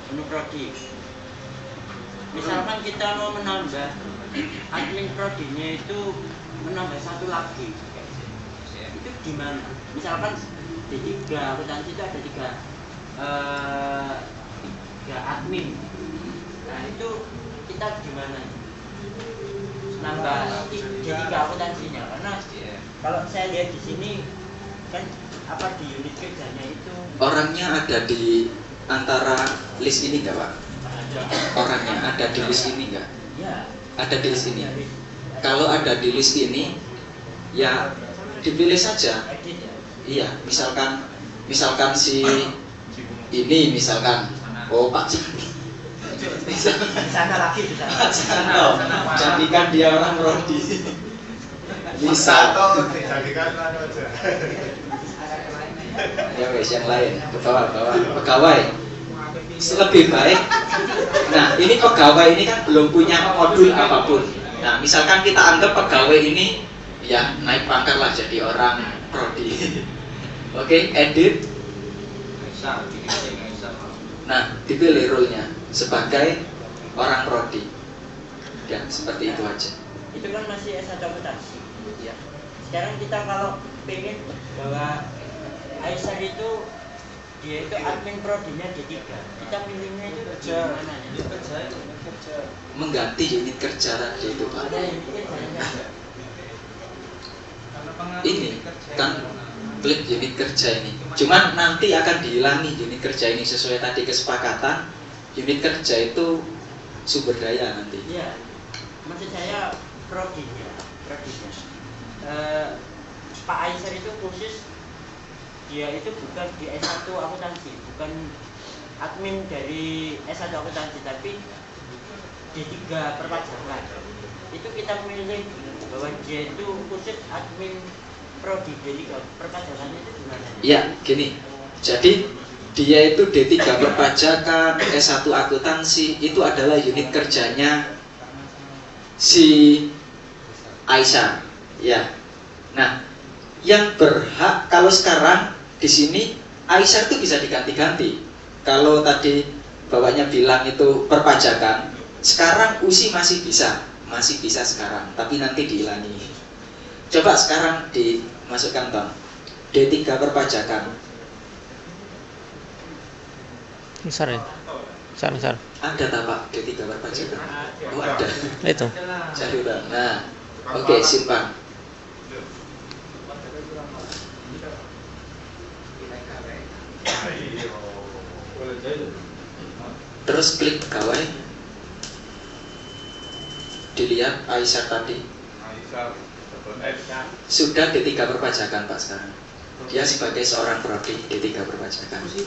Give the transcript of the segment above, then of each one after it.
Untuk prodi. Misalkan kita mau menambah admin prodinya itu menambah satu lagi. Itu gimana? Misalkan di 3 akuntansi itu ada 3 admin. Nah itu kita gimana? Nambah di 3 akuntansinya karena kalau saya lihat di sini kan apa di unit kerjanya itu orangnya ada di antara list ini enggak Pak? Orangnya ada di list ini enggak? ya Ada di list ini. Kalau ada di list ini ya dipilih saja. edit ya. Iya, misalkan si ini misalkan Pak Di sana lagi di sana. Santo, jadikan dia orang prodi. Bisa. Jadikan aja. Ya wes yang lain pegawai lebih baik. Nah ini pegawai ini kan belum punya modul apapun. Nah misalkan kita anggap pegawai ini ya naik pangkat lah jadi orang prodi. Oke, edit. Nah dipilih role-nya sebagai orang prodi. Ya seperti itu aja. Itu kan masih S1 akuntansi ya. Sekarang kita kalau pengen bahwa Aisyah itu dia itu admin prodinya D3, kita pilihnya itu gimana ya? Mengganti unit kerja tadi itu Pak. Ada unit kerjanya Ini kan klik unit kerja ini. Cuman nanti akan dihilangi unit kerja ini sesuai tadi kesepakatan. Unit kerja itu sumber daya nanti. iya. Maksud saya prodinya. Pak Aisyah itu khusus dia itu bukan di S1 akuntansi, bukan admin dari S1 akuntansi, tapi D3 perpajakan. Itu kita milih bahwa dia itu khusus admin prodi D3 perpajakan itu gimana? Ya, gini. Jadi dia itu D3 perpajakan, S1 akuntansi, itu adalah unit kerjanya si Aisyah. Ya. Nah, yang berhak kalau sekarang di sini Aisyah itu bisa diganti-ganti. Kalau tadi bapaknya bilang itu perpajakan, sekarang USI masih bisa sekarang, tapi nanti dihilangi. Coba sekarang dimasukkan Tom. D3 perpajakan. Besar ya? Besar. Ada tak Pak D3 perpajakan? Oh ada. Itu. Cari Pak. Nah, oke, simpan. Terus klik pegawai. Dilihat Aisyah tadi. Sudah D3 perpajakan Pak sekarang. Dia sebagai seorang prodi D3 perpajakan. Maksud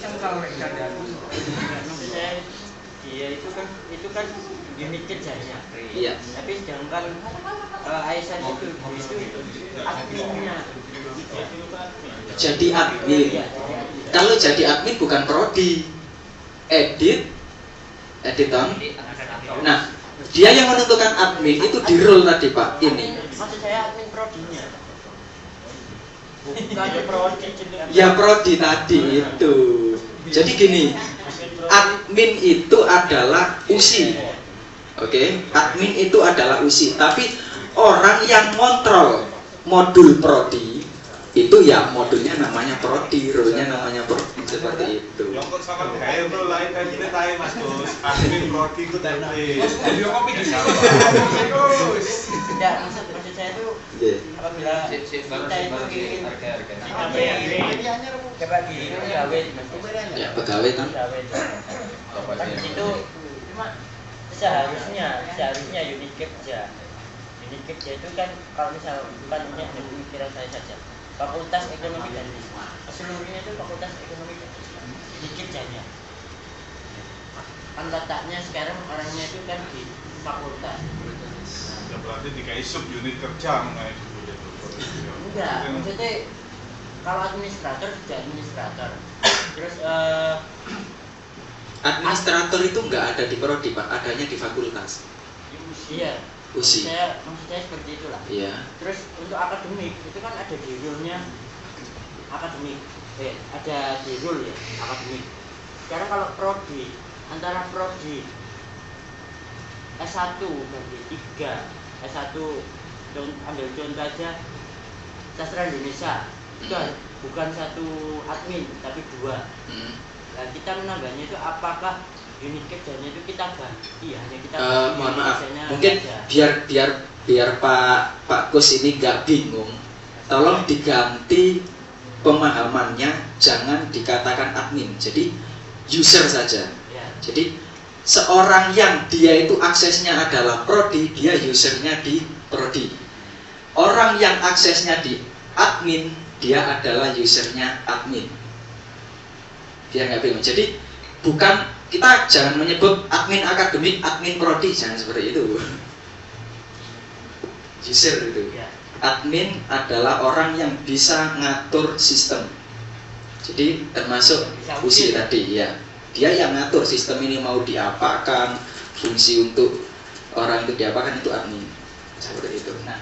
saya dia itu kan unit kerjanya. Iya. Tapi sedangkan Aisyah itu adminnya. Jadi admin. Kalau jadi admin bukan prodi. Edit Tom. Nah, dia yang menentukan admin itu di role tadi Pak. Ini. Maksud saya admin prodinya. Bukan prodi jenis. Ya prodi tadi itu. Jadi gini, admin itu adalah USI. Oke, admin itu adalah USI. Tapi orang yang kontrol modul prodi itu ya modulnya namanya prodi, role-nya namanya prodi seperti itu. Yang kok sama kayak bro lain kan kita tahu Mas Gus. Admin prodi ku template. Dia kopi di sana. Tidak, maksud saya itu apabila kita itu ingin coba di pegawai Ya pegawai kan. Kan di situ cuma seharusnya unit kerja itu kan kalau misal bukan hanya dari pemikiran saya saja, fakultas ekonomi dan bisnis seluruhnya itu fakultas ekonomi dan bisnis unit kerjanya kan letaknya sekarang orangnya itu kan di fakultas. Ya berarti dikai sub unit kerja mengenai itu. Enggak, maksudnya kalau administrator sudah administrator. Terus Administrator itu nggak ada di prodi Pak, adanya di fakultas. iya. USI. Maksud saya seperti itulah. Iya. Terus untuk akademik itu kan ada di rule-nya akademik. Ada di rule ya akademik. Sekarang kalau prodi antara prodi S1 bagi 3 S1 ambil contoh aja sastra Indonesia itu bukan satu admin tapi 2. Nah kita menambahnya itu apakah unit kerjanya itu kita ganti hanya kita mohon maaf mungkin biar Pak Kus ini nggak bingung, tolong diganti pemahamannya, jangan dikatakan admin, jadi user saja ya. Jadi seorang yang dia itu aksesnya adalah prodi, dia usernya di prodi. Orang yang aksesnya di admin, dia adalah usernya admin. Biar nggak bingung. Jadi bukan, kita jangan menyebut admin akademik, admin prodi, jangan seperti itu. User itu. Ya. Admin adalah orang yang bisa ngatur sistem. Jadi termasuk fungsi tadi ya. Dia yang ngatur sistem ini mau diapakan, fungsi untuk orang itu diapakan, itu admin. Seperti itu. Nah,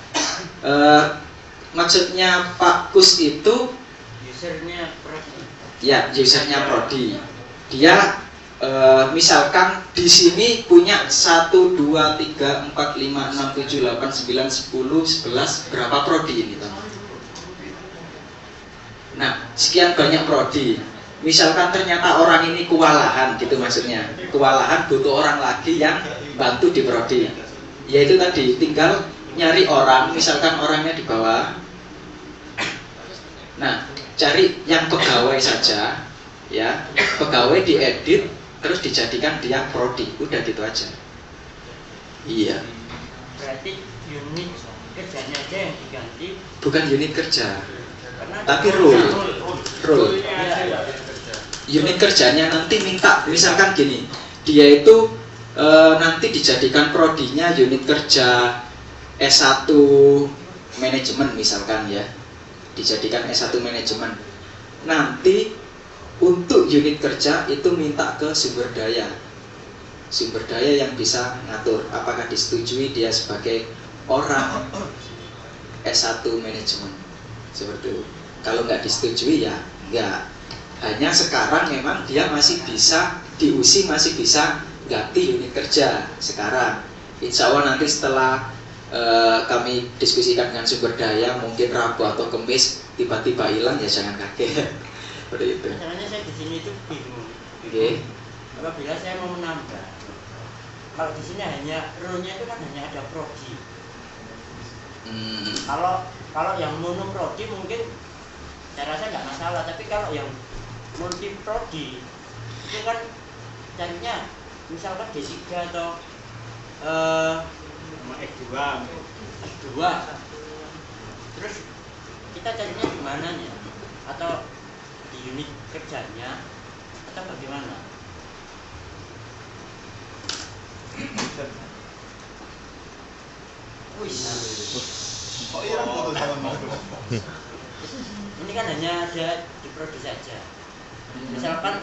maksudnya Pak Kus itu Usernya prodi. ya, usernya prodi. Dia misalkan di sini punya 1, 2, 3, 4, 5, 6, 7, 8, 9, 10, 11 berapa prodi ini teman? Nah, sekian banyak prodi. Misalkan ternyata orang ini kewalahan gitu maksudnya. Kewalahan butuh orang lagi yang bantu di prodi. Yaitu tadi tinggal nyari orang, misalkan orangnya di bawah. Nah, cari yang pegawai saja ya. Pegawai diedit terus dijadikan dia prodi, udah gitu aja. Iya. Berarti unit kerjanya aja yang diganti. Bukan unit kerja, Karena tapi role. Ya. Unit kerjanya nanti minta, misalkan gini, dia itu nanti dijadikan prodinya unit kerja S1 manajemen misalkan ya, dijadikan S1 manajemen. Nanti untuk unit kerja itu minta ke sumber daya yang bisa ngatur apakah disetujui dia sebagai orang S1 manajemen seperti itu. Kalau nggak disetujui ya nggak. Hanya sekarang memang dia masih bisa diusi, masih bisa ganti unit kerja sekarang. Insya Allah nanti setelah kami diskusikan dengan sumber daya, mungkin Rabu atau Kamis tiba-tiba hilang, ya jangan kaget. Seperti itu. Masalahnya saya di sini itu bingung. Oke. Apabila saya mau menambah, kalau di sini hanya role-nya itu kan hanya ada prodi. Kalau yang mono prodi mungkin saya rasa nggak masalah, tapi kalau yang multi prodi itu kan carinya misalkan D3 atau S2. Terus kita carinya di mananya? Atau di unit kerjanya atau bagaimana? Kok iya foto sama Mas? Ini kan hanya ada di prodi saja. Misalkan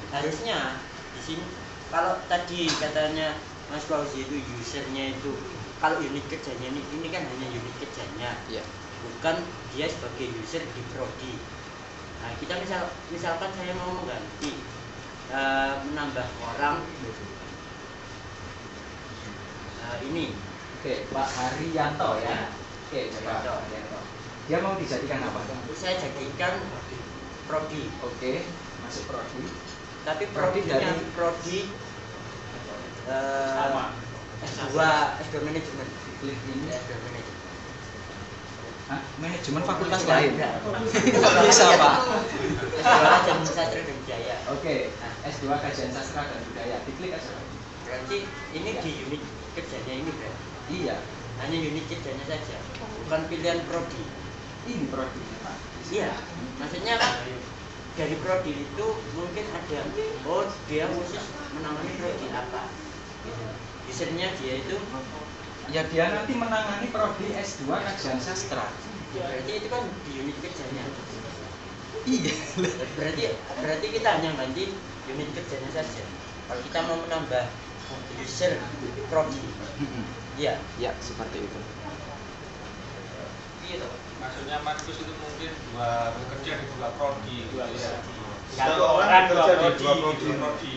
harusnya di sini kalau tadi katanya Mas Fauzi itu usernya itu kalau unit kerjanya ini kan hanya unit kerjanya, Ya. bukan dia sebagai user di prodi. Nah kita misalkan saya mau mengganti menambah orang ini. Oke, Pak Haryanto ya. Oke, Pak Haryanto. Dia mau dijadikan apa? Saya jadikan prodi. Oke, masuk prodi. Tapi Prodi prodinya dari- prodi Sama. S2 manajemen. Klik ini. S2 manajemen. Hah? Manajemen fakultas Tidak, lain. tidak. Bisa, Pak. S2 Jamu Sastra dan Budaya. Oke, S2 Kajian Sastra dan Budaya. Diklik aja. Berarti ini di unit kerjanya ini berarti. Iya, Hanya unit kerjanya saja, bukan pilihan prodi. ini prodi. Iya, maksudnya kan dari prodi itu mungkin ada, oh dia khusus menangani prodi apa. Usernya dia itu, Ya dia nanti menangani prodi S2 Kajian Sastra. berarti itu kan di unit kerjanya. Iya. Berarti kita hanya ganti unit kerjanya saja. Kalau kita mau menambah user prodi, iya. Ya, seperti itu. Gitu. Maksudnya Markus itu mungkin bekerja di dua prodi. Satu orang kerja di dua prodi.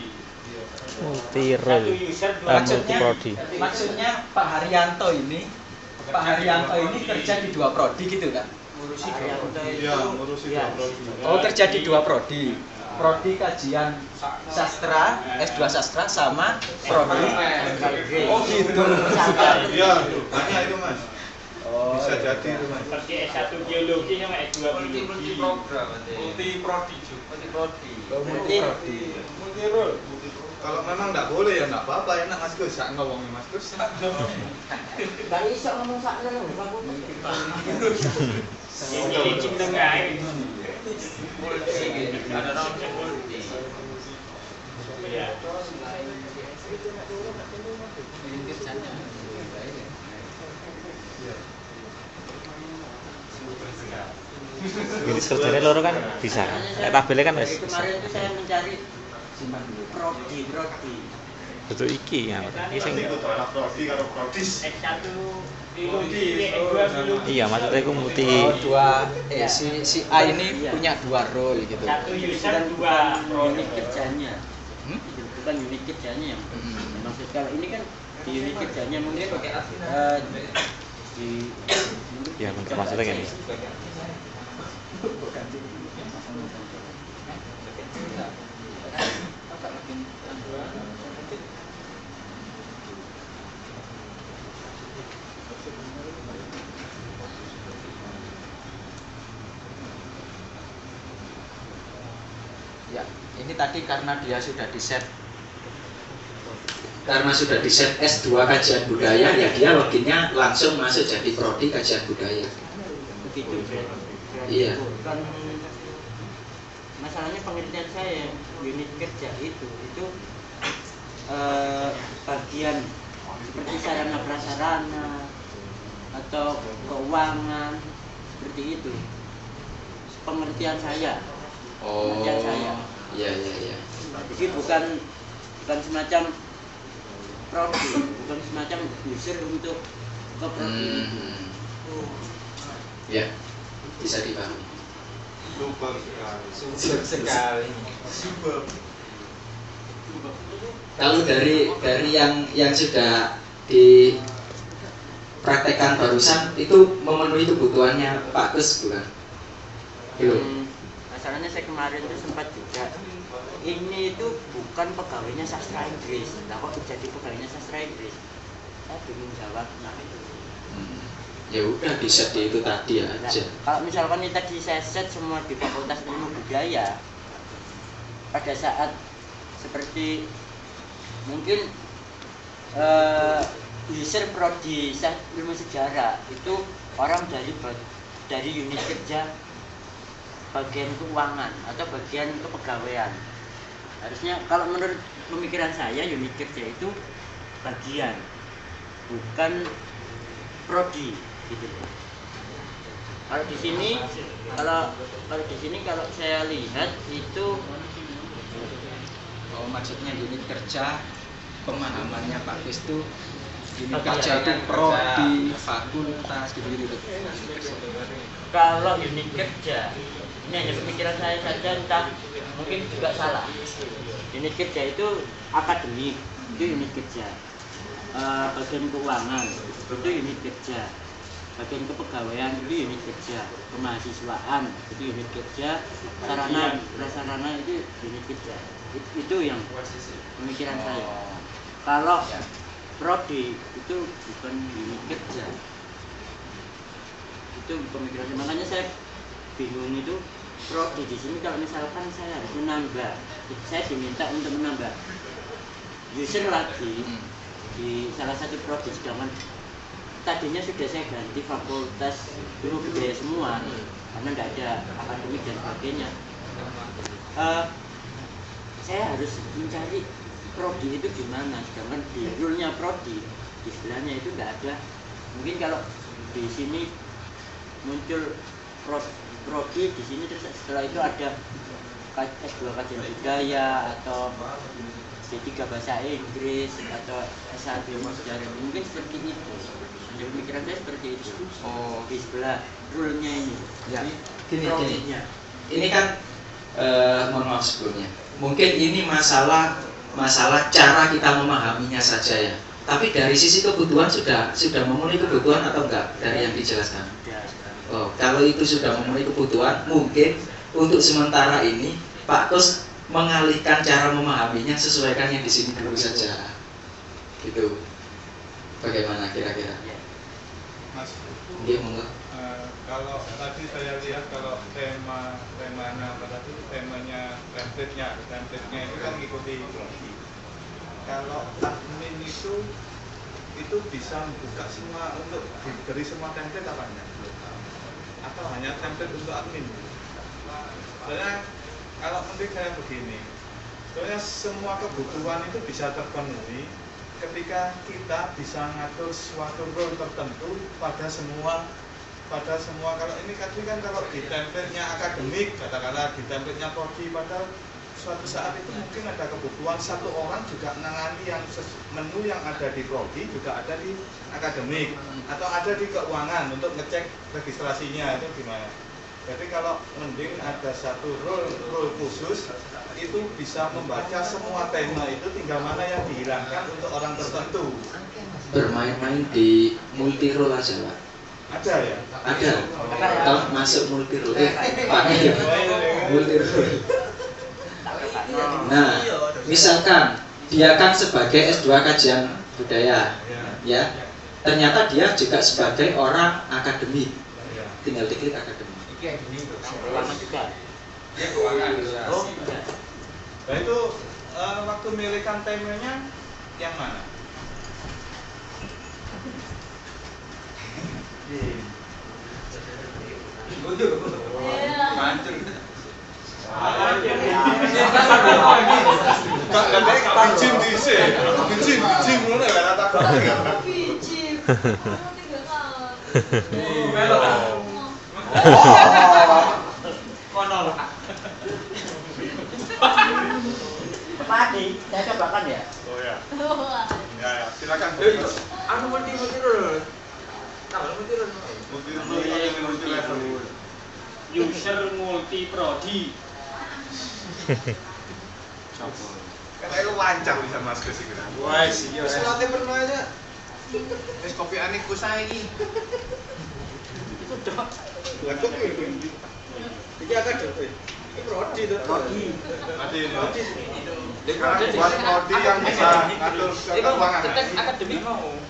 multi Satu role user dua multi prodi. Maksudnya Pak Haryanto ini kerja di 2 prodi gitu kan? ngurusi Haryanto Iya, ngurusi Iya. dua prodi. Oh, kerja di 2 prodi. Prodi kajian sastra, S2 sastra sama prodi. Oh, gitu. Iya, banyak itu Mas. Oh, Bisa jadi itu Mas. Seperti S1 biologi sama S2 biologi. program multi prodi juga. Multi prodi. Multi role. Kalau memang nggak boleh ya nggak apa-apa, enak Mas Gus. Sak ngomongin Mas Gus. Gak iso ngomong sakno lho, ini licin tengah. Ada namanya multi. Iya. Jadi kerjanya loro kan bisa kan? Tabelnya kan wis bisa. Kemarin itu saya mencari prodi. Betul iki ya. Iki sing Itu anak prodi karo prodis. S1 biologi, S2 biologi. iya maksudnya aku multi si A ini punya 2 role gitu. Satu user dua unit kerjanya. Hmm? Bukan unit kerjanya yang maksud kalau ini kan di unit kerjanya mungkin di ya maksudnya kan Ya, ini tadi karena dia sudah di set S2 kajian budaya, ya dia loginnya langsung masuk jadi prodi kajian budaya. begitu. Iya. Bukan masalahnya pengertian saya unit kerja itu bagian seperti sarana prasarana atau keuangan seperti itu. Pengertian saya. Pengertian saya. Iya. Jadi bukan semacam prodi, bukan semacam user untuk ke prodi itu. Ya, bisa dipahami. Super sekali. Super. Kalau dari yang sudah dipraktekkan barusan itu memenuhi kebutuhannya Pak Gus bukan? Belum. Masalahnya saya kemarin itu sempat juga ini itu bukan pegawainya sastra Inggris. Nah kok jadi pegawainya sastra Inggris? Saya bingung jawab. Nah itu. Ya udah di set itu tadi Nah, aja. kalau misalkan ini tadi saya set semua di Fakultas Ilmu Budaya, pada saat seperti mungkin user prodi ilmu sejarah itu orang dari unit kerja bagian keuangan atau bagian kepegawaian. Harusnya kalau menurut pemikiran saya unit kerja itu bagian, bukan prodi gitu. Kalau di sini kalau saya lihat itu Maksudnya unit kerja pemahamannya Pak Gus itu unit kerja itu prodi, fakultas gitu. kalau unit kerja ini hanya pemikiran saya saja, entah mungkin juga salah. Unit kerja itu akademik, itu unit kerja. Bagian keuangan itu unit kerja. Bagian kepegawaian itu unit kerja. Kemahasiswaan itu unit kerja. Sarana prasarana itu unit kerja. Itu yang pemikiran saya. Kalau prodi itu bukan unit kerja. Itu pemikiran saya. Makanya saya bingung itu prodi di sini kalau misalkan saya harus menambah, saya diminta untuk menambah user lagi di salah satu prodi, sedangkan tadinya sudah saya ganti fakultas ilmu budaya semua karena tidak ada akademik dan sebagainya. Saya harus mencari prodi itu gimana, sedangkan di rule-nya prodi di sebelahnya itu tidak ada. Mungkin kalau di sini muncul prodi di sini, terus setelah itu ada S2 kajian budaya atau D3 bahasa Inggris atau S1 ilmu sejarah, mungkin seperti itu. Jadi pemikiran saya seperti itu. Di sebelah rule-nya ini. Ya, Gini. Ini kan mohon maaf sebelumnya. Mungkin ini masalah masalah cara kita memahaminya saja ya. Tapi dari sisi kebutuhan sudah memenuhi kebutuhan atau enggak dari yang dijelaskan? Oh, kalau itu sudah memenuhi kebutuhan, mungkin untuk sementara ini Pak Kus mengalihkan cara memahaminya, sesuaikan yang di sini dulu saja. Gitu. Bagaimana kira-kira? Mas, Dia monggo. kalau tadi saya lihat kalau temanya apa tadi, temanya template-nya itu kan ngikuti prodi. Kalau admin itu bisa buka semua untuk diberi semua template apa enggak? Atau hanya template untuk admin? Soalnya kalau penting saya begini, soalnya semua kebutuhan itu bisa terpenuhi ketika kita bisa ngatur suatu role tertentu pada semua kalau ini kan kalau di template-nya akademik, katakanlah di template-nya prodi, pada suatu saat itu mungkin ada kebutuhan satu orang juga menangani yang menu yang ada di prodi juga ada di akademik atau ada di keuangan untuk ngecek registrasinya itu gimana. Jadi kalau mending ada satu role khusus itu bisa membaca semua tema itu, tinggal mana yang dihilangkan untuk orang tertentu. Bermain-main di multi role aja Pak. Ada ya? Ada. Kalau masuk multi role, pakai multi role. Nah, misalkan dia kan sebagai S2 kajian budaya, ya. Ternyata dia juga sebagai orang akademik. Tinggal diklik akademik. Lama juga. Dia keuangan. Oh, enggak. Nah itu waktu milihkan temanya yang mana? Mancur. Kak bijim dhisik. Bijim ngono lho tak kok. Bijim. Kono lho. Padi, saya cobakan ya. Oh ya. Wah. Ya, silakan. Anu multi role. Nah, multi role. Multi level. User multi prodi. Katanya lu lancar bisa Mas Gus iki. Wah, iya. Salate pernah aja. Wis kopi aneh ku saiki. Itu dok. Lagu iki. Iki akademik. Ini prodi tuh. Prodi. Prodi. Buat prodi yang bisa ngatur keuangan. Akademik mau.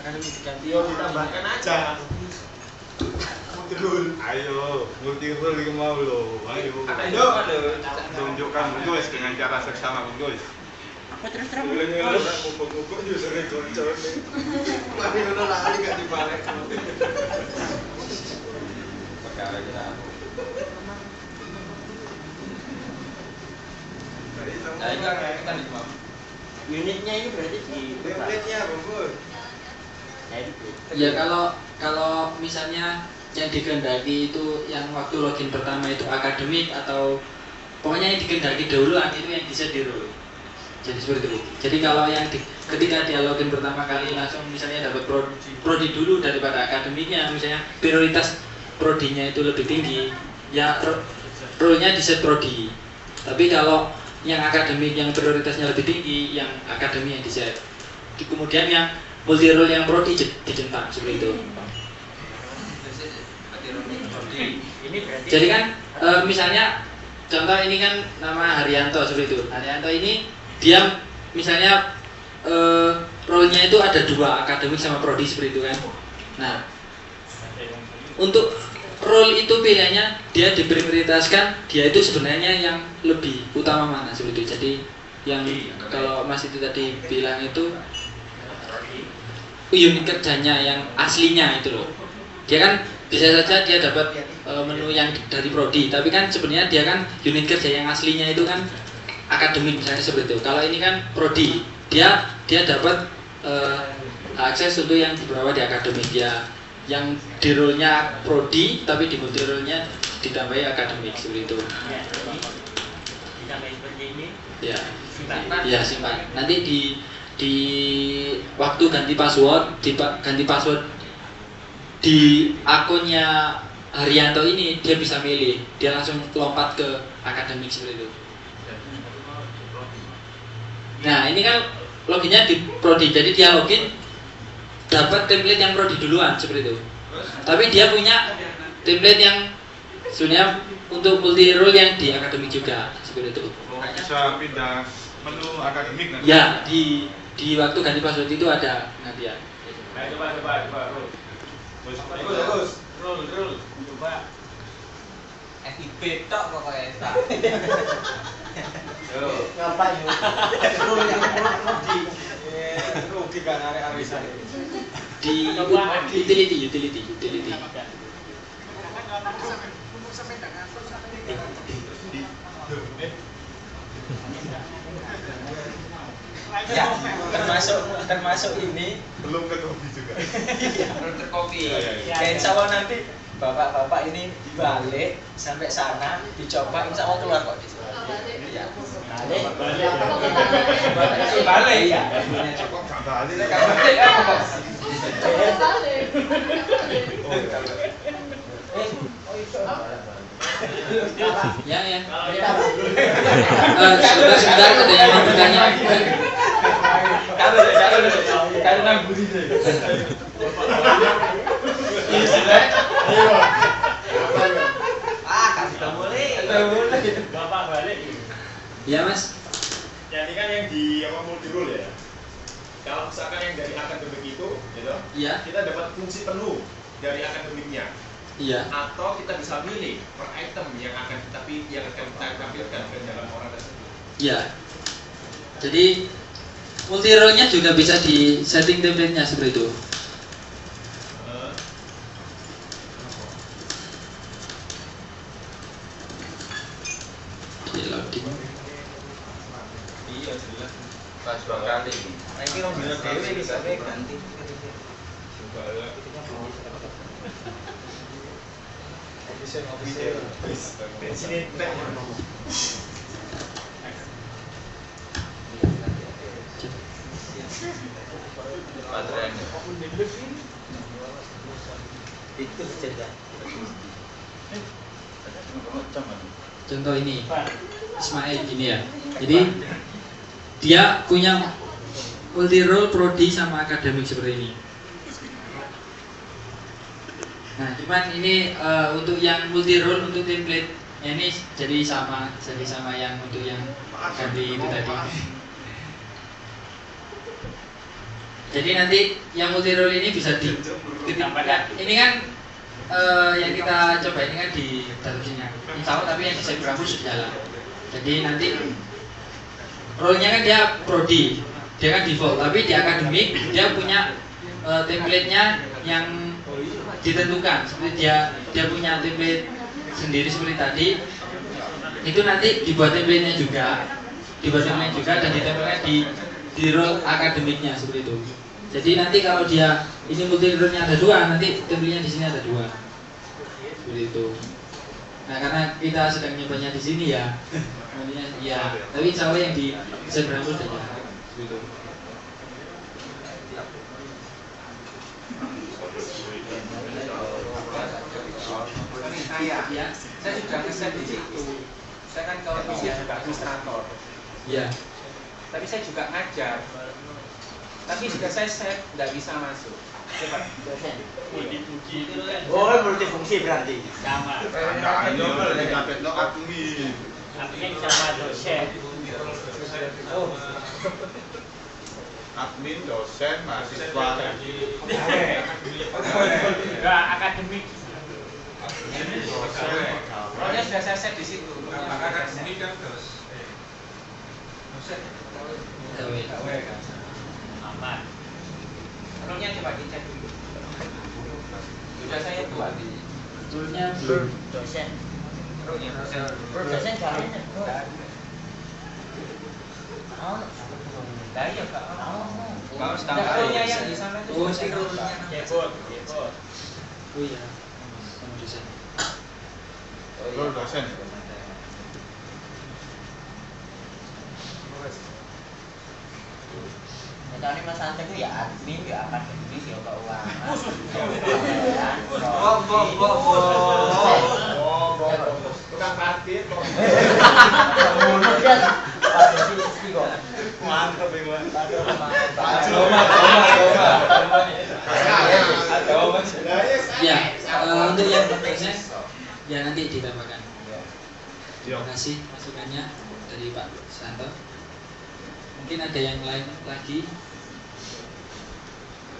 Akademik diganti. Yo ditambahkan aja. Ayo, multi role iki mau lho. Ayo. Ayo. Tunjukkan Gus dengan cara seksama Gus. Apa terus-terus? Mumpung-mumpung usernya goncone. Mati ngono lali gak dibalik. Perkara kita. Nah, ini kan di bawah. Unitnya ini berarti di Template-nya, Bos. Nah, itu. Ya kalau misalnya yang dikehendaki itu yang waktu login pertama itu akademik atau pokoknya yang dikehendaki dahulu itu yang bisa di roll. Jadi seperti itu. Jadi kalau yang ketika dia login pertama kali langsung misalnya dapat prodi dulu daripada akademiknya, misalnya prioritas prodinya itu lebih tinggi, ya role-nya di set prodi. Tapi kalau yang akademik yang prioritasnya lebih tinggi, yang akademik yang di set. Kemudian yang multi role yang prodi dicentak seperti itu. Ini berarti Jadi kan misalnya contoh ini kan nama Haryanto seperti itu. Haryanto ini dia misalnya role-nya itu ada dua, akademik sama prodi seperti itu kan. Nah, untuk role itu pilihannya dia diprioritaskan, dia itu sebenarnya yang lebih utama mana seperti itu. Jadi yang kalau Mas itu tadi bilang itu unit kerjanya yang aslinya itu loh. Dia kan bisa saja dia dapat menu yang dari prodi, tapi kan sebenarnya dia kan unit kerja yang aslinya itu kan akademik misalnya seperti itu. Kalau ini kan prodi, dia dapat akses untuk yang di bawah di akademik, dia yang di role-nya prodi tapi di multi role-nya ditambahi akademik seperti itu. ya, ini ditambahin seperti ini. Ya, Simpan. ya simpan. Nanti di waktu ganti password, di akunnya Haryanto ini dia bisa milih, dia langsung lompat ke akademik seperti itu. Nah ini kan loginnya di prodi, jadi dia login dapat template yang prodi duluan seperti itu. Tapi dia punya template yang sebenarnya untuk multi role yang di akademik juga seperti itu. Bisa pindah menu akademik nanti. Ya di waktu ganti password itu ada nanti ya. Nah, coba. Terus. Roll. Coba. FIB tok pokoknya tak. Yo. Ngapain lu? Roll yang rugi kan arek-arisan. Di utility. Ya, termasuk ini Belum ke kopi juga. belum terkopi. Ya. Ya insya Allah nanti bapak-bapak ini dibalik sampai sana dicoba insya Allah keluar kok di sini. Ya. Balik ya. Kok gak balik nek Balik apa? Ya. Sebentar ada yang mau bertanya. Kalau namburi deh. Kasih tahu boleh. Bapak balik. Ya mas. Jadi kan yang di multi role ya. Kalau misalkan yang dari akademik itu, gitu, Iya. kita dapat fungsi penuh dari akademiknya. Iya. Atau kita bisa milih per item yang akan kita tampilkan ke dalam orang tersebut. Iya. Jadi multi role-nya juga bisa di setting template-nya seperti itu. Di loading. Iya jelas. Pas dua kali. Nah ini orang bilang dewe bisa ganti. Itu cerita. Contoh ini Ismail gini ya. Jadi dia punya multi role prodi sama akademik seperti ini. Nah, cuman ini untuk yang multi role untuk template ini jadi sama yang untuk yang ganti itu tadi. Jadi nanti yang multi role ini bisa ini kan yang kita coba ini kan di dalamnya tahu, tapi yang di Cyber sudah jalan. Jadi nanti role-nya kan dia prodi, dia kan default, tapi di akademik dia punya template-nya yang ditentukan. Seperti dia punya template sendiri seperti tadi. Itu nanti dibuat template-nya juga, dan ditempelkan di role akademiknya seperti itu. Jadi nanti kalau dia ini multi role-nya ada dua, nanti template-nya di sini ada dua. Seperti itu. Nah, karena kita sedang nyobanya di sini ya. Ya, tapi insya Allah yang di Cyber sudah jalan. Seperti itu. Saya sudah ngeset di situ. Saya kan kalau bisa juga administrator. Ya. Tapi saya juga ngajar. Tapi sudah saya set, nggak bisa masuk. Coba. Oh, multifungsi berarti. Sama. Nah, ini berarti dapat no admin. Admin sama dosen. Admin, dosen, mahasiswa. Enggak akademik. Pokoknya sudah saya set di situ. Akademik kan Aman. Rollnya coba dicek dulu. Sudah saya buat di Toolnya belum. Dosen. rollnya. Dosen caranya. Oh. Lah iya Kak. Oh. Kalau sekarang rollnya yang di sana itu Oh, seperti rollnya. Keyboard. Oh iya. Sama dosen. Role dosen. Tadi Mas Ante itu ya admin, ya akademik, ya keuangan. Tukang parkir kok. Kemudian Pak Desi kok. Ya, untuk yang proses ya nanti ditambahkan. Terima kasih masukannya dari Pak Santo. Mungkin ada yang lain lagi?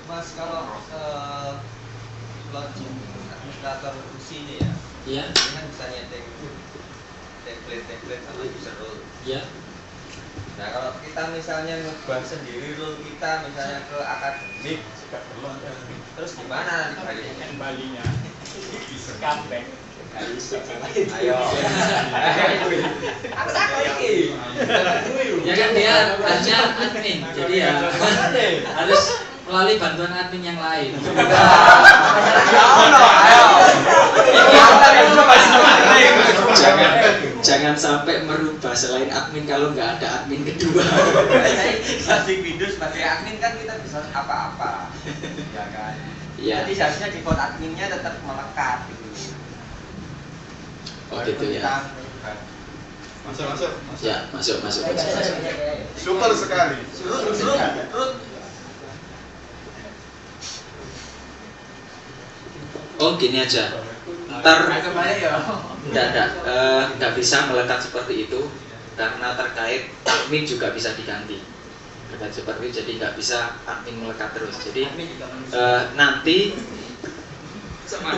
Mas, kalau login administrator USI ini ya, Iya. ini kan bisa nyeting template sama user role. Iya. Nah, kalau kita misalnya ngubah sendiri role kita misalnya ke akademik, terus gimana nanti Kembalinya Comeback. Ayo. Aku tak iki. Ya kan dia hanya admin, jadi ya harus melalui bantuan admin yang lain. Jangan sampai merubah selain admin kalau nggak ada admin kedua. Pasti Windows pakai admin kan kita bisa apa-apa. Ya kan. Iya. Jadi seharusnya default adminnya tetap melekat gitu. Oh gitu ya. masuk. Ya masuk. Super sekali. Surut. Oh gini aja. Ntar Kembali ya. nggak bisa melekat seperti itu karena terkait admin juga bisa diganti. Terkait seperti itu jadi nggak bisa admin melekat terus. Jadi nanti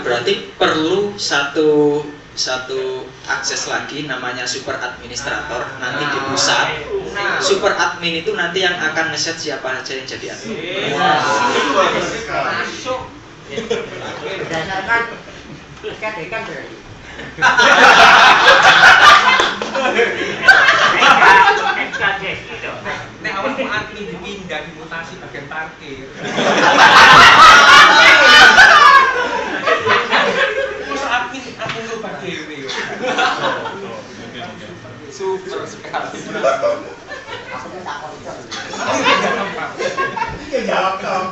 berarti perlu satu akses lagi namanya super administrator nanti di pusat. Super admin itu nanti yang akan ngeset siapa aja yang jadi admin. Masuk. Berdasarkan dekan berarti. SKD gitu. Nek awakmu admin dipindah dimutasi bagian parkir. Masa admin rubah dhewe yo. Super sekali. Aku tuh takut itu. Ini jawab dong.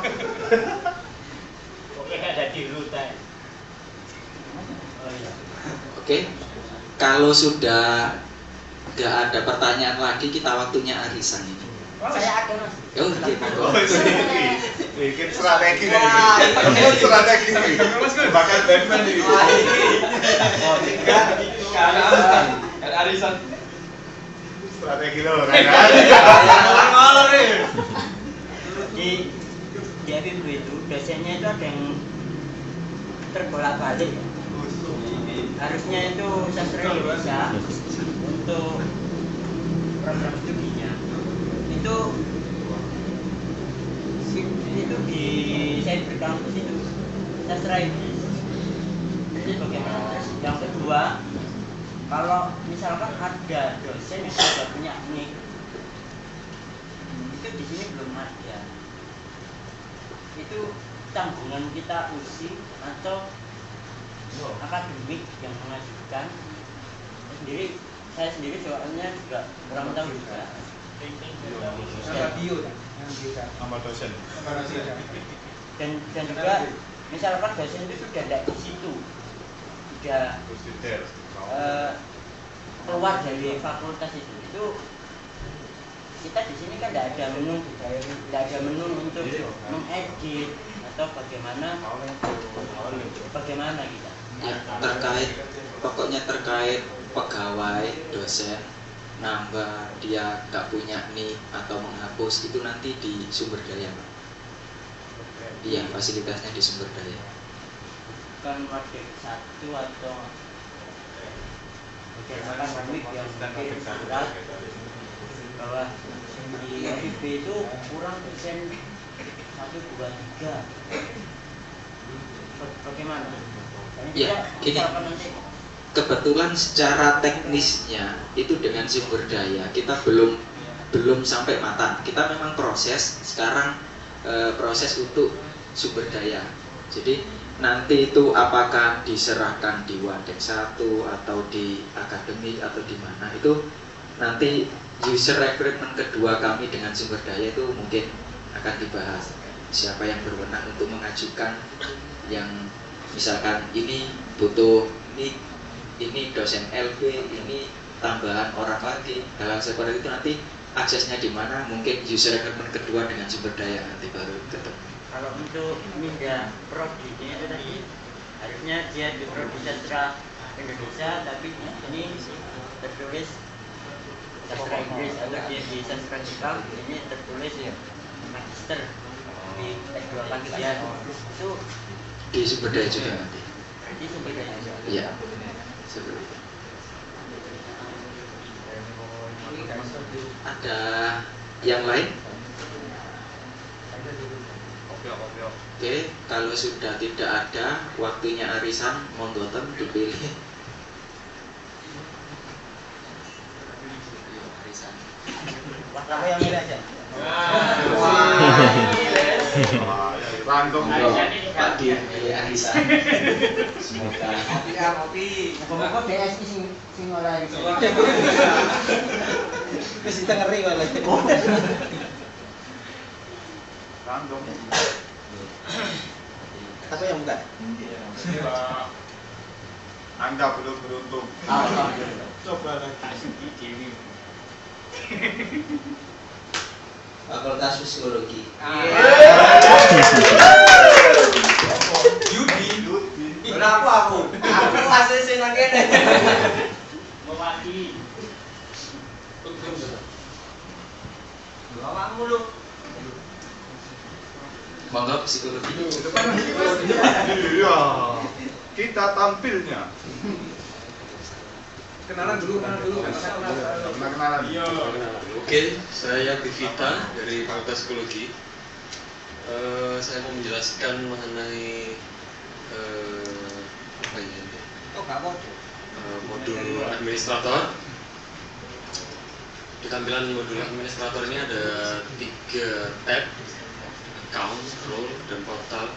Oke, ada di rute. Oke. Kalau sudah nggak ada pertanyaan lagi kita waktunya arisan ini. Saya ada mas. Oh gitu. Bikin strategi nih. Strategi nih. Bahkan Batman nih. Arisan. Strategi lo, kan? Ngolor nih. Di FIB itu dosennya itu ada yang terbolak-balik ya. Harusnya itu sastra Indonesia untuk program studinya itu di Cyber Campus itu sastra Indonesia. Jadi bagaimana? Terus yang kedua, kalau misalkan ada dosen yang sudah punya nik, itu di sini belum ada. Itu tanggungan kita USI atau akademik yang mengajukan. Saya sendiri soalnya juga kurang tahu juga. Sama dosen. Dan juga misalkan dosen itu sudah tidak di situ, sudah keluar dari fakultas itu kita di sini kan tidak ada menu untuk mengedit atau bagaimana kita. Ya, pokoknya terkait pegawai dosen nambah dia nggak punya nik atau menghapus itu nanti di sumber daya Pak. Iya fasilitasnya di sumber daya. Bukan Merdeka 1 atau akademik yang mungkin surat bahwa di FIB itu kurang persen 1, 2, 3. Bagaimana? Ya, gini. Kebetulan secara teknisnya itu dengan sumber daya kita belum sampai matang. Kita memang proses sekarang proses untuk sumber daya. Jadi nanti itu apakah diserahkan di Wadek 1 atau di akademik atau di mana itu nanti user recruitment kedua kami dengan sumber daya itu mungkin akan dibahas siapa yang berwenang untuk mengajukan yang misalkan ini butuh ini dosen LB, ini tambahan orang lagi, hal-hal seperti itu nanti aksesnya di mana, mungkin user requirement kedua dengan sumber daya nanti baru ketemu. Kalau untuk pindah prodinya itu tadi harusnya dia di prodi sastra Indonesia, tapi ini tertulis sastra Inggris, atau dia di sastra Jepang ini tertulis magister di S2 kajian itu Di sumber daya juga nanti. berarti sumber daya. Iya. Seperti itu. Ada yang lain? Oke, kalau sudah tidak ada, waktunya arisan, monggo ten dipilih. Arisan. Kamu yang milih aja. Random Monggo, Pak Dir milih arisan. Semoga Kopi. Apa-apa BSI sing oleh iki. Wis kita ngeri malah. random. Apa yang bukan? Anda belum beruntung. Alhamdulillah. Coba lagi. Fakultas Psikologi. Yudi. Kenapa aku? Aku ACC nang kene. Mewaki Awakmu lu. Monggo Psikologi. Iya. Kita tampilnya. Kenalan dulu. Kenalan. Iya. Oke, saya Bivita dari Fakultas Psikologi. Saya mau menjelaskan mengenai apa ya? Oh, gak apa. Modul administrator. Di tampilan modul administrator ini ada 3 tab: account, role, dan portal.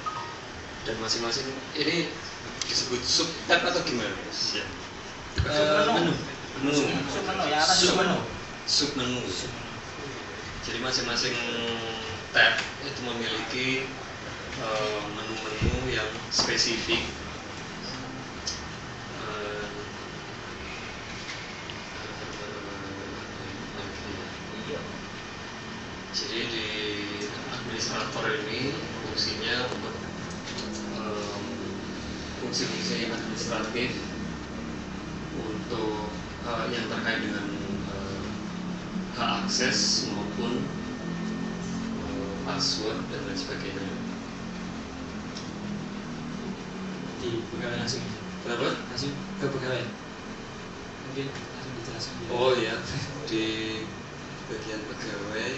Dan masing-masing ini disebut sub tab atau gimana? Ya. Menu. Submenu ya, atas submenu. Submenu. Jadi masing-masing tab itu memiliki menu-menu yang spesifik. Jadi di administrator ini fungsinya untuk fungsi-fungsi administratif untuk yang terkait dengan hak akses maupun password dan lain sebagainya. Di pegawai langsung. Kenapa? Langsung ke pegawai. Mungkin langsung dijelaskan. Oh ya, di bagian pegawai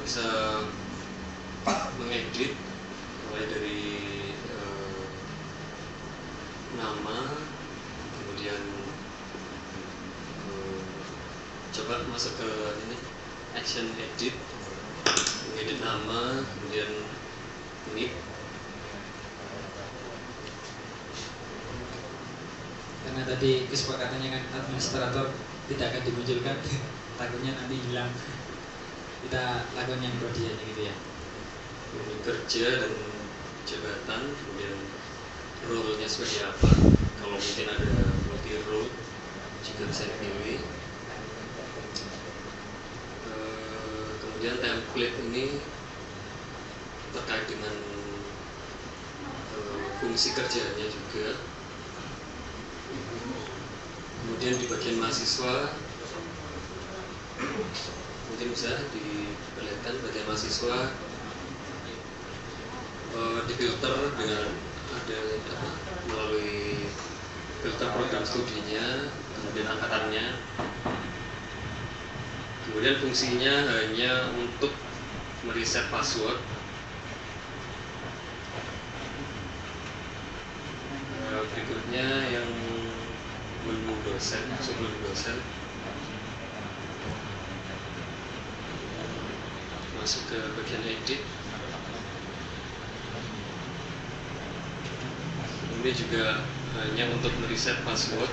bisa mengedit mulai dari nama, kemudian coba masuk ke ini action edit, mengedit nama, kemudian nick. Karena tadi kesepakatannya kan administrator tidak akan dimunculkan, takutnya nanti hilang. Kita lakukan yang prodi aja gitu ya. Kerja dan jabatan, kemudian role-nya sebagai apa. Kalau mungkin ada multi role juga bisa dipilih. Kemudian template ini terkait dengan fungsi kerjanya juga. Kemudian di bagian mahasiswa mungkin bisa diperlihatkan bagian mahasiswa difilter dengan ada melalui filter program studinya, kemudian angkatannya. Kemudian fungsinya hanya untuk mereset password. Berikutnya yang menu dosen, submenu dosen. Masuk ke bagian edit. Ini juga hanya untuk mereset password.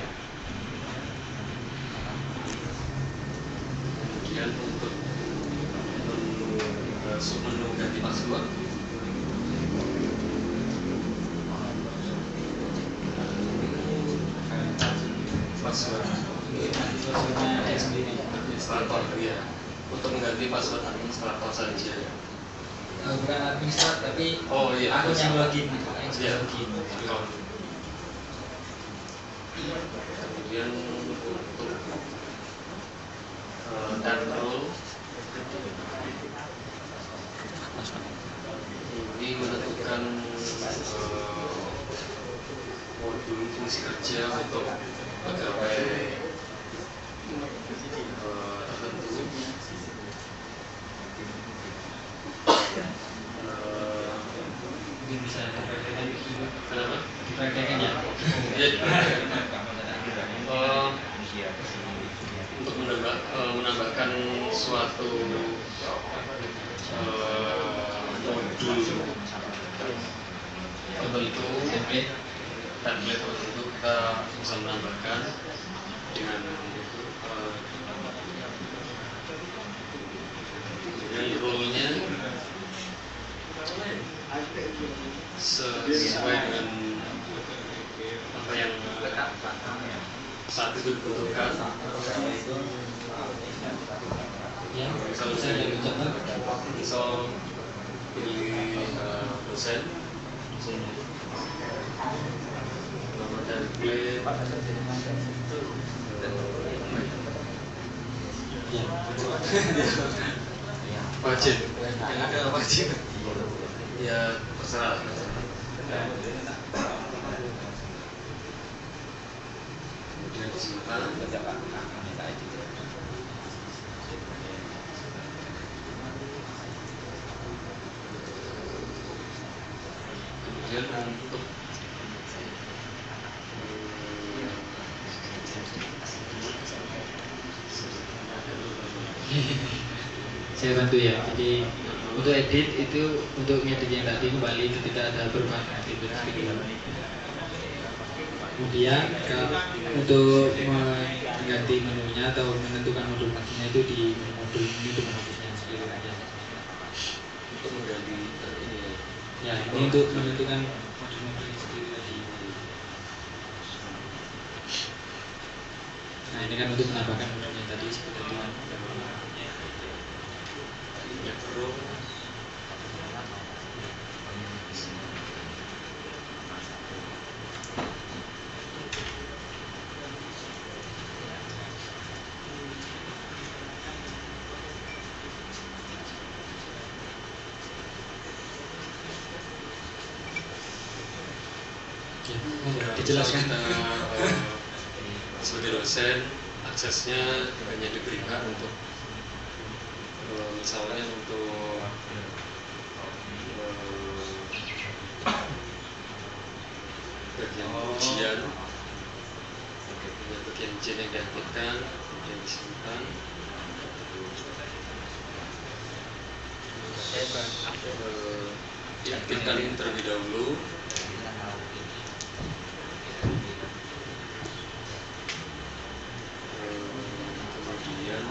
Kemudian untuk menu submenu ganti password. Password. Passwordnya sendiri. administrator ya, untuk mengganti password administrator saja. Bukan administrator tapi Oh iya, akun yang login, Iya, login. account. Kemudian untuk control ini menentukan modul fungsi kerja untuk pegawai tertentu. Mungkin bisa dipraktekkan. Kenapa? Dipraktekkan ya. Ya, untuk menambahkan suatu modul tertentu, template tertentu kita bisa menambahkan dengan kemudian role-nya sesuai dengan apa yang saat itu dibutuhkan. Ya, Misalnya bisa dicontoh. misal pilih dosen, nomor template, Ya. wajib, yang ada wajib. Ya terserah. Kemudian disimpan. Kemudian untuk Saya bantu ya. Jadi untuk edit itu untuk ngedit yang tadi kembali ketika ada perubahan aktivitas video. Kemudian untuk mengganti menunya atau menentukan modul maksudnya itu di modul ini untuk menghapusnya sendiri aja. untuk mengganti ini ya. Ya, ini untuk menentukan modul-modul ini sendiri tadi. Nah, ini kan untuk menambahkan modulnya tadi seperti itu. Macro. Ya, dijelaskan. Kita, sebagai dosen aksesnya hanya diberikan untuk misalnya untuk bagian ujian, bagian ujian yang diaktifkan, yang disimpan. Diaktifkan terlebih dahulu. Kemudian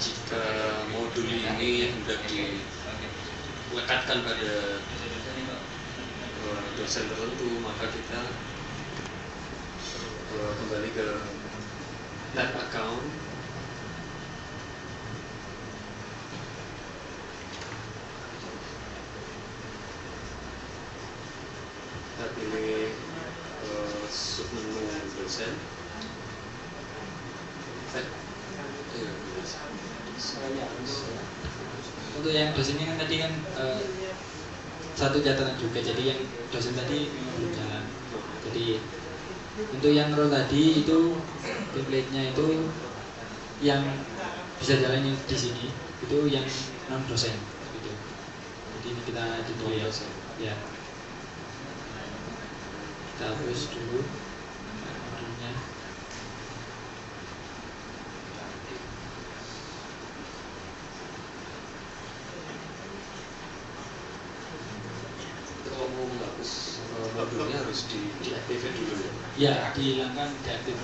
jika modul ini hendak dilekatkan pada dosen tertentu, maka kita kembali ke tab account. Kita pilih submenu dosen. Untuk yang dosen ini kan tadi kan satu catatan juga, jadi yang dosen tadi belum jalan. Jadi untuk yang role tadi itu template-nya itu yang bisa jalan di sini itu yang non dosen gitu. Jadi ini kita dulu ya. Ya. Kita hapus dulu modulnya. Kalau mau menghapus modulnya harus diaktifkan dulu ya. Ya, dihilangkan, diaktif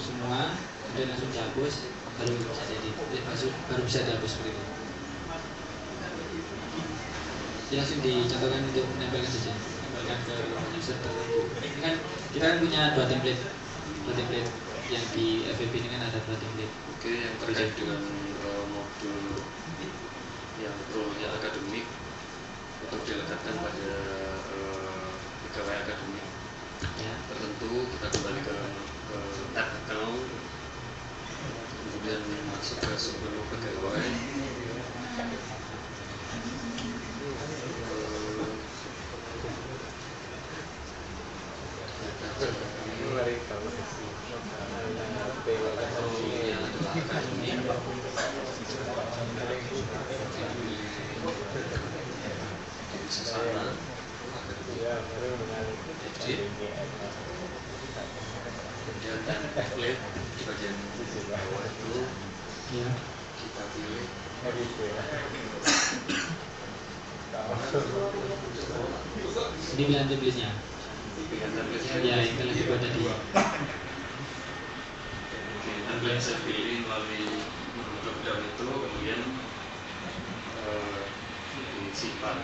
semua, kemudian langsung dihapus, baru bisa baru bisa dihapus seperti itu. Ya, langsung dicontohkan untuk menempelkan saja, menempelkan ke user tertentu. Ini kan kita kan punya dua template yang di FEB ini kan ada 2 template. Oke, yang terkait dengan modul yang role-nya akademik untuk dilekatkan pada pegawai akademik Ya. tertentu, kita kembali ke tab account, kemudian masuk ke submenu pegawai. Yang adalah akademik. Bisa sana edit, kemudian template di bagian bawah itu Ya. kita pilih Ini pilihan template-nya. pilihan template-nya. Ya, yang kalian buat tadi. Oke, template saya pilih melalui drop down itu, kemudian disimpan.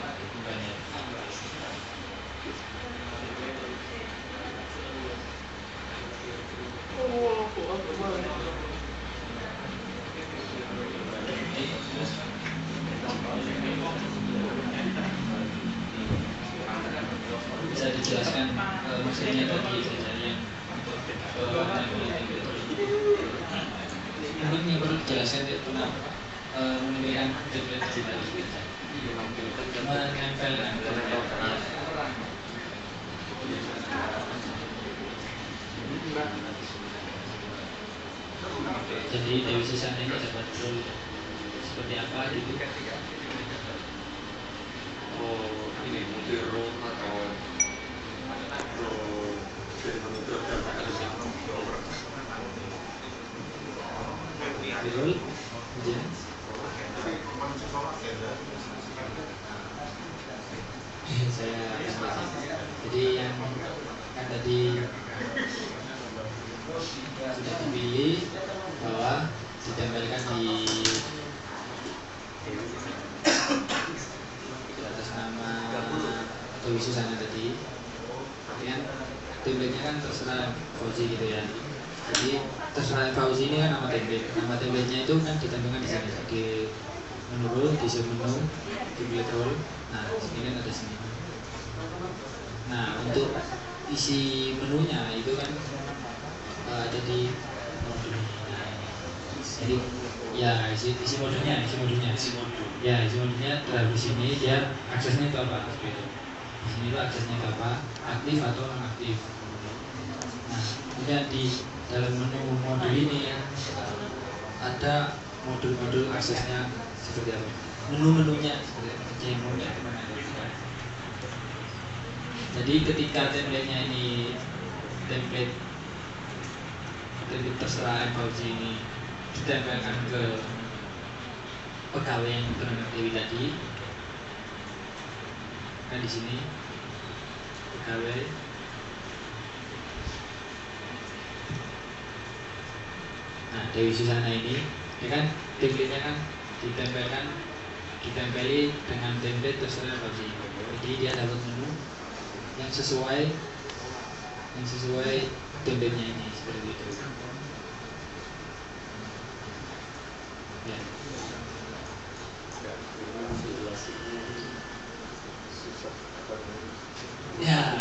Bisa dijelaskan maksudnya tadi saja yang mungkin yang perlu dijelaskan itu menempelkan template di tadi. Menempelkan. Jadi Dewi Susana ini dapat role seperti apa gitu? Oh, ini multi role atau role dari menu drop down akademik. Role, ya. Saya jadi yang kan tadi sudah dipilih bahwa ditempelkan di atas nama Dewi Susana tadi. Kemudian template-nya kan terserah Fauzi gitu ya. Jadi terserah Fauzi ini kan nama template. Nama template-nya itu kan ditempelkan di sini di menu role, di submenu template role. Nah, ini kan ada sini. Nah, untuk isi menunya itu kan ada di modul. Nah, jadi ya isi modulnya. Ya, isi modulnya terhadap di sini dia aksesnya itu apa? Gitu. Di sini itu aksesnya itu apa? Aktif atau non aktif. Nah, kemudian di dalam menu modul ini ada modul-modul aksesnya seperti apa? Menu-menunya seperti apa? Menunya kemana? Jadi ketika template-nya ini template terserah Fauzi ini ditempelkan ke pegawai yang bernama Dewi tadi, kan di sini pegawai. Nah, Dewi Susana ini, ya kan template-nya kan ditempeli dengan template terserah Fauzi. Jadi dia dapat menu yang sesuai template-nya ini seperti itu. Ya. Ya,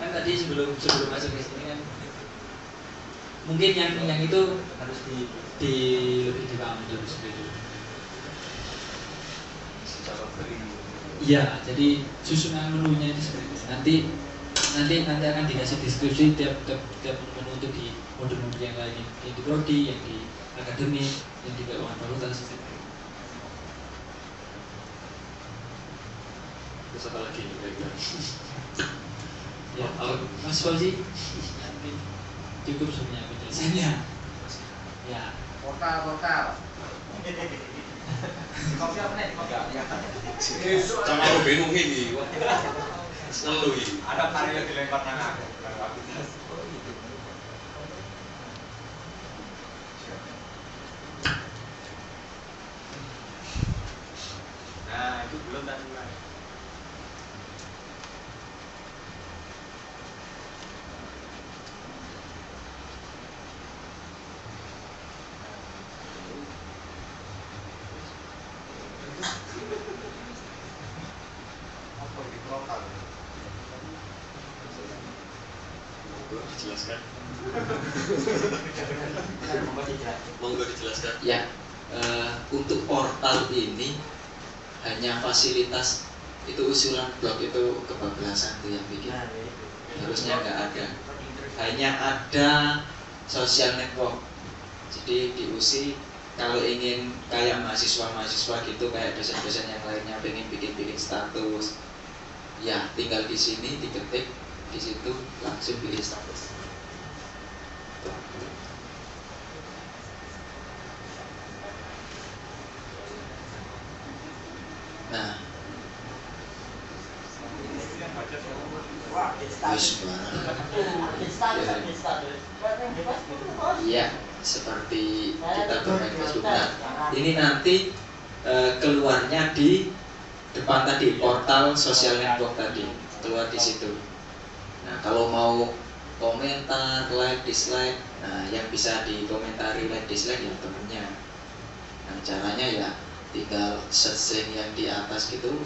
kan tadi sebelum masuk ke sini kan mungkin yang itu harus lebih dipahami dulu seperti itu. Iya, jadi susunan menunya itu seperti itu. Nanti akan dikasih deskripsi tiap menu untuk di modul-modul yang lain, yang di prodi, yang di akademik, yang di keuangan fakultas. Terus apa lagi kira-kira? Ya, Mas Fauzi, cukup sebenarnya penjelasannya. Ya. Portal. Kopi apa nih? Sama aku bingung ini. Selalu ini. Ada karya dilempar tangan. Nah, itu belum tak mulai. Monggo dijelaskan. Ya, untuk portal ini hanya fasilitas itu usulan blog itu kebablasan tuh yang bikin. Harusnya nggak ada. Hanya ada social network. Jadi di USI kalau ingin kayak mahasiswa-mahasiswa gitu, kayak dosen-dosen yang lainnya pengen bikin status, ya tinggal di sini diketik, di situ langsung bikin status. Nah, ya seperti kita bermain Facebook. Nah, ini nanti keluarnya di depan tadi, portal social network tadi, keluar di situ. Nah, kalau mau komentar, like, dislike, nah yang bisa dikomentari, like, dislike ya temennya. Nah, caranya ya tinggal searching yang di atas gitu.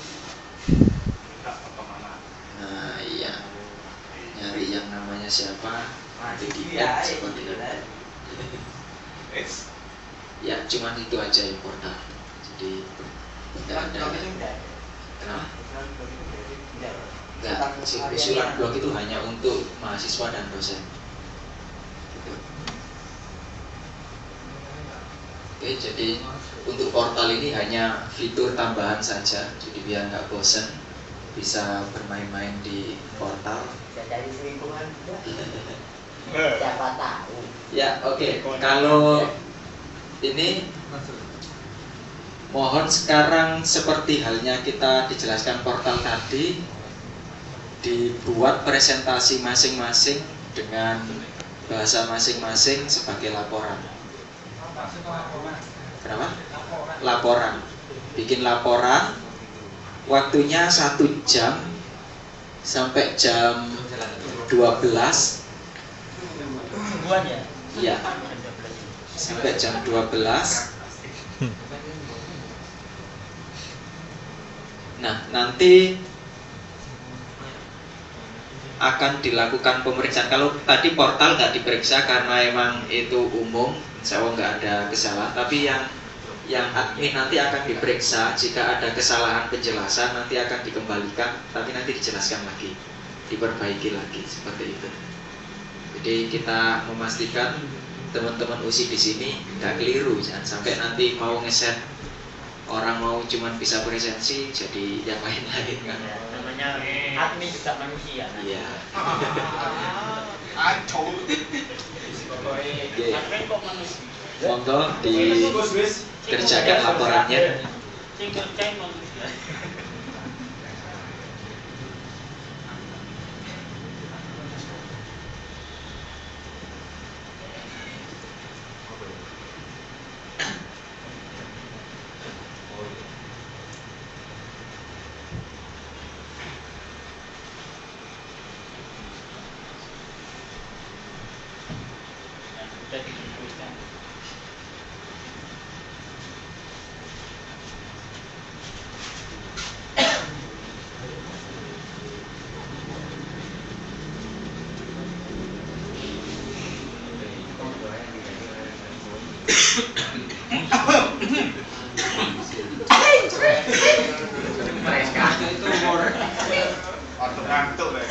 Nah, iya, nyari yang namanya siapa, nanti di-add seperti itu. Ya, cuman itu aja yang portal. Jadi tidak ada. Kenapa? Enggak, usulan blog itu hanya untuk mahasiswa dan dosen. Gitu. Oke, jadi untuk portal ini hanya fitur tambahan saja. Jadi biar nggak bosan, bisa bermain-main di portal. Bisa cari selingkuhan juga. Siapa tahu. Ya, oke. Kalau ini mohon sekarang seperti halnya kita dijelaskan portal tadi, dibuat presentasi masing-masing dengan bahasa masing-masing sebagai laporan. Kenapa? Laporan. Bikin laporan. Waktunya 1 jam sampai jam 12. Mingguan ya? Iya. Sampai jam 12. Nah, nanti akan dilakukan pemeriksaan. Kalau tadi portal nggak diperiksa karena emang itu umum, insya Allah nggak ada kesalahan. Tapi yang admin nanti akan diperiksa. Jika ada kesalahan penjelasan nanti akan dikembalikan, tapi nanti dijelaskan lagi, diperbaiki lagi, seperti itu. Jadi kita memastikan teman-teman USI di sini nggak keliru, jangan sampai nanti mau ngeset orang mau cuman bisa presensi jadi yang lain-lain kan. Ya, namanya admin juga manusia. Iya. Admin kok manusia? Monggo dikerjakan laporannya. Single chain manusia. Sudah dikumpulkan. Mereka itu umur ngantuk deh.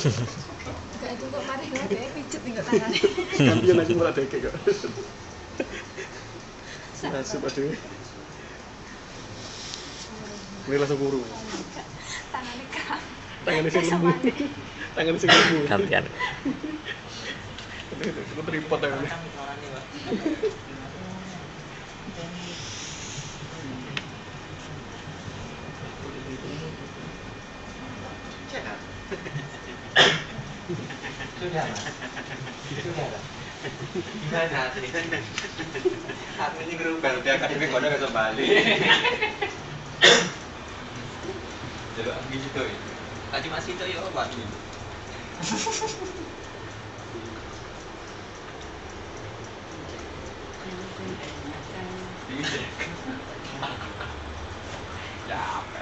Enggak itu kok mari lah kayak pijet nih kok tangannya. Kampion aku malah deke kok. Nasib aduh. Ini langsung buru. Tangannya kram. Tangannya sing lembu. Tangannya sing lembu. Gantian. Itu tripod tangannya. Sudah mas, sudah mas. Gimana sih? Aku ini gerubah di akademik kode ke Bali. Jadi aku gitu ya. Tadi masih itu ya buat ini. Ya apa?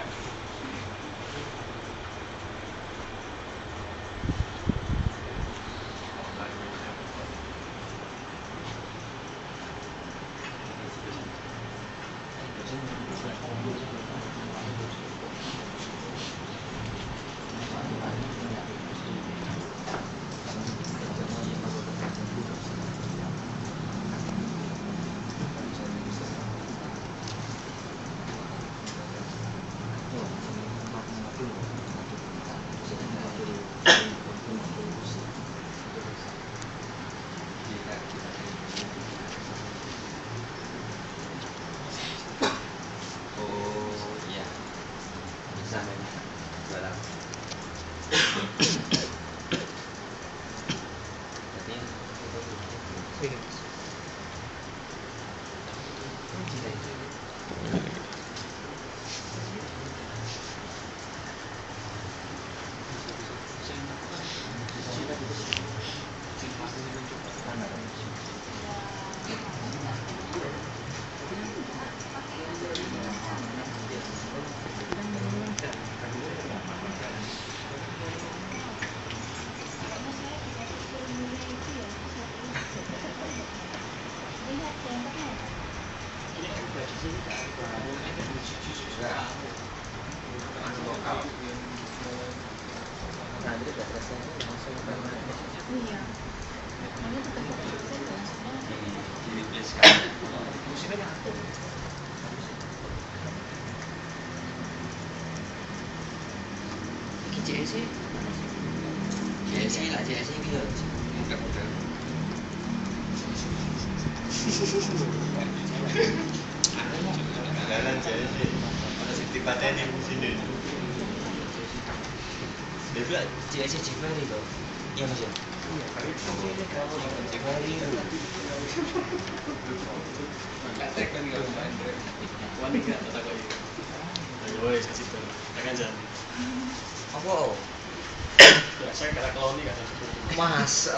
Mas,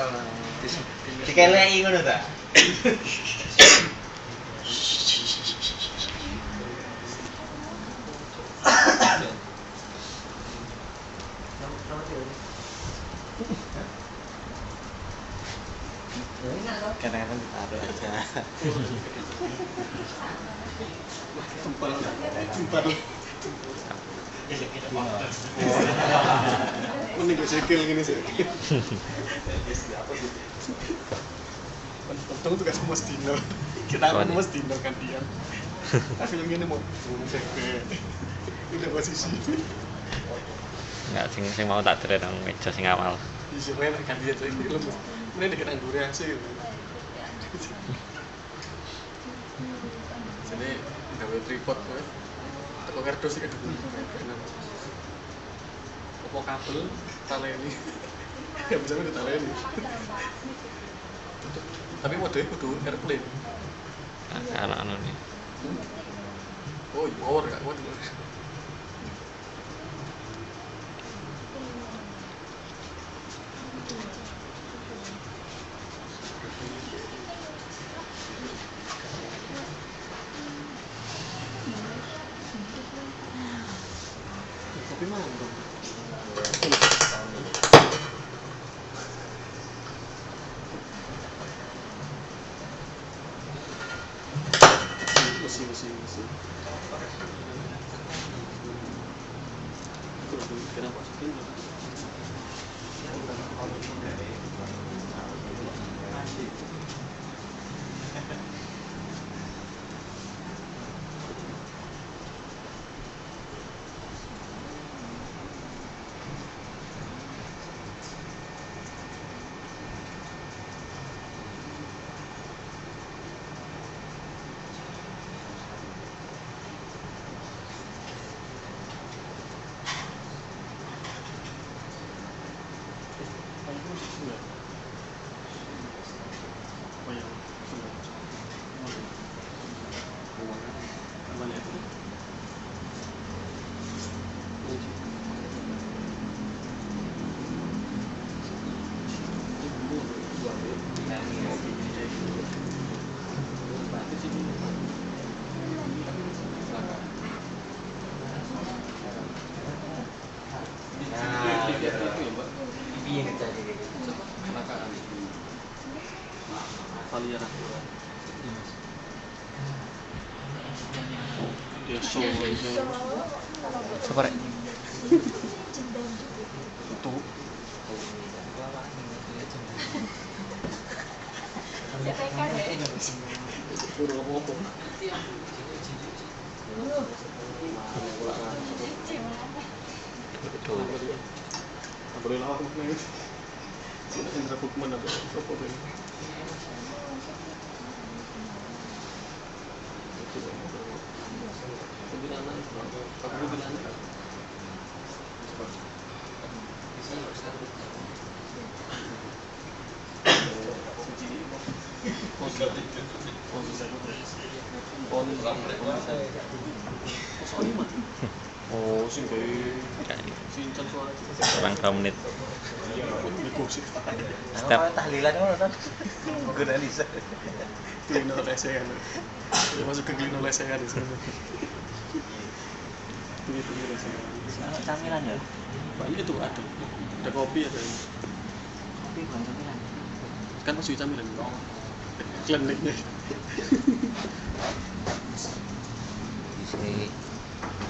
dikeleki ngono ta? Kadang-kadang ditaruh aja. Mending gue sikil gini sih. Untung tuh gak sama Dino. Kita kan sama Dino kan dia. Film gini mau udah posisi. Enggak sing mau tak dere nang meja sing awal. Bisa main ganti aja film. Ini dekat anggurnya sih. Jadi gawe tripod kowe. Teko kardus iki dulu. Opo kabel taleni. Ya bisa ditaleni. Tapi modenya kudu airplane. Anak-anak nih. Oh, power gak kuat. Kopi mana dong? Mesti. Itu langsung kira masukin. Sabar. Tuh. Udah ngomong. Boleh lah aku nih. Sini Indra Bukman ada apa ini? Oh, sing kurang 2 menit. Step tahlilan ngono to. Gunane bisa. Klino lesehan. Dia masuk ke klino lesehan di sana. Itu lesehan. Sana camilan ya. Banyak itu ada kopi ada. Kopi bukan camilan. Kan masuk camilan. Kliniknya.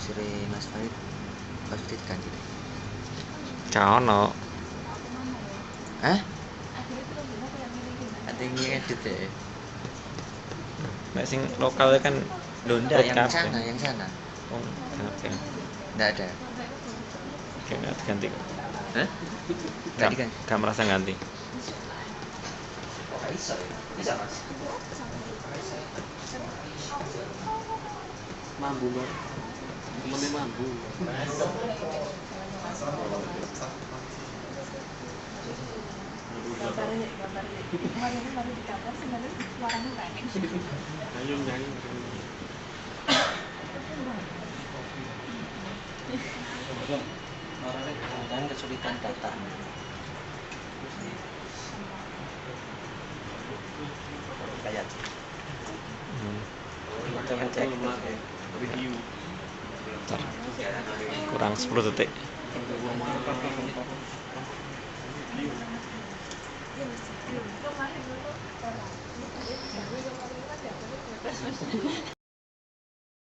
Sire Mas Farid pas diganti. Kaono. Ada yang edit ya. Nek sing lokal kan Donda yang sana. Oh, oke. Enggak ada. Oke, enggak ganti kok. Hah? Enggak diganti. Enggak merasa ganti. Bisa Mas. Mambu Bang. Temennya mambu. Gambarnya kemarin baru di kamar sebenarnya suaranya pengen. Nyanyi. Orang kesulitan data. Kayak cek review. Kurang 10 detik. Kemarin